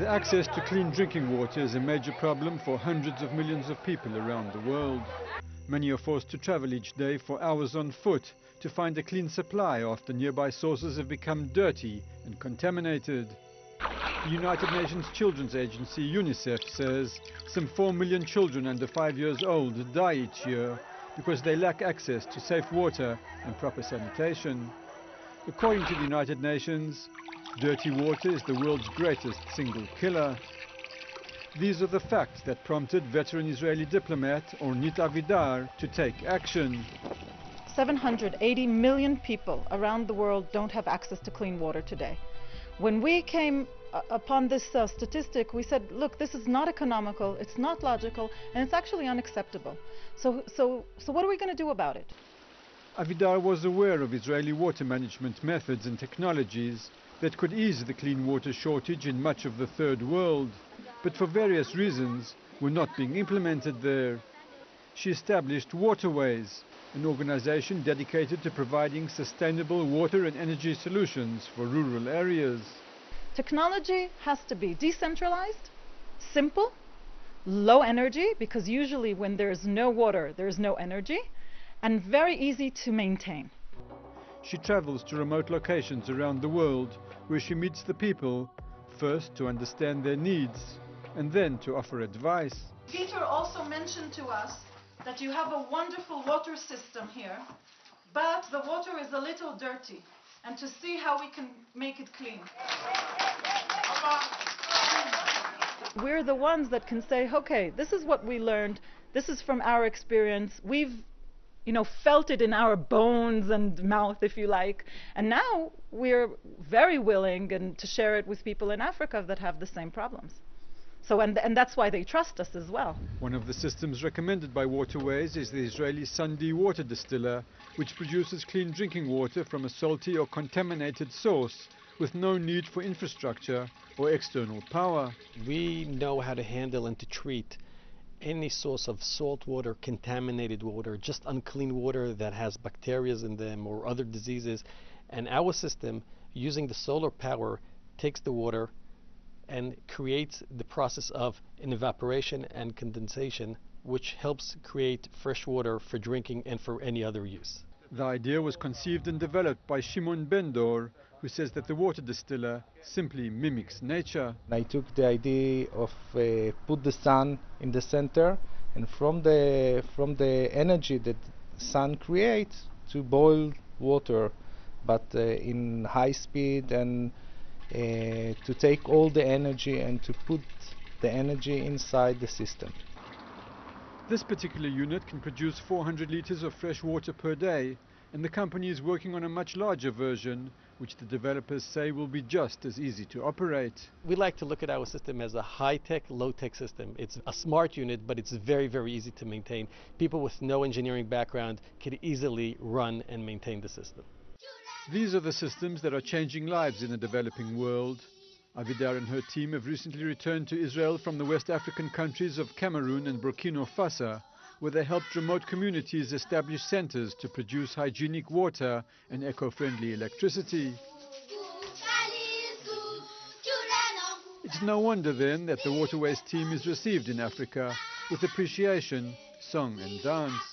The access to clean drinking water is a major problem for hundreds of millions of people around the world. Many are forced to travel each day for hours on foot to find a clean supply after nearby sources have become dirty and contaminated. The United Nations Children's Agency, UNICEF, says some 4 million children under 5 years old die each year because they lack access to safe water and proper sanitation. According to the United Nations, dirty water is the world's greatest single killer. These are the facts that prompted veteran Israeli diplomat Ornit Avidar to take action. 780 million people around the world don't have access to clean water today. When we came upon this statistic, we said, look, this is not economical, it's not logical, and it's actually unacceptable. So what are we going to do about it? Avidar was aware of Israeli water management methods and technologies that could ease the clean water shortage in much of the third world, but for various reasons were not being implemented there. She established Waterways, an organization dedicated to providing sustainable water and energy solutions for rural areas. Technology has to be decentralized, simple, low energy, because usually when there's no water, there's no energy, and very easy to maintain. She travels to remote locations around the world where she meets the people, first to understand their needs and then to offer advice. Peter also mentioned to us that you have a wonderful water system here, but the water is a little dirty, and to see how we can make it clean. We're the ones that can say, okay, this is what we learned, this is from our experience, we've felt it in our bones and mouth, if you like, and now we're very willing to share it with people in Africa that have the same problems. So, and that's why they trust us as well. One of the systems recommended by Waterways is the Israeli Sandi water distiller, which produces clean drinking water from a salty or contaminated source with no need for infrastructure or external power. We know how to handle and to treat any source of salt water, contaminated water, just unclean water that has bacteria in them or other diseases. And our system, using the solar power, takes the water and creates the process of an evaporation and condensation, which helps create fresh water for drinking and for any other use. The idea was conceived and developed by Shimon Ben-Dor, who says that the water distiller simply mimics nature. I took the idea of put the sun in the center, and from the energy that sun creates to boil water, but in high speed, and to take all the energy and to put the energy inside the system. This particular unit can produce 400 liters of fresh water per day, and the company is working on a much larger version, which the developers say will be just as easy to operate. We like to look at our system as a high-tech, low-tech system. It's a smart unit, but it's very, very easy to maintain. People with no engineering background can easily run and maintain the system. These are the systems that are changing lives in the developing world. Avidar and her team have recently returned to Israel from the West African countries of Cameroon and Burkina Faso, where they helped remote communities establish centers to produce hygienic water and eco-friendly electricity. It's no wonder then that the Waterways team is received in Africa with appreciation, song and dance.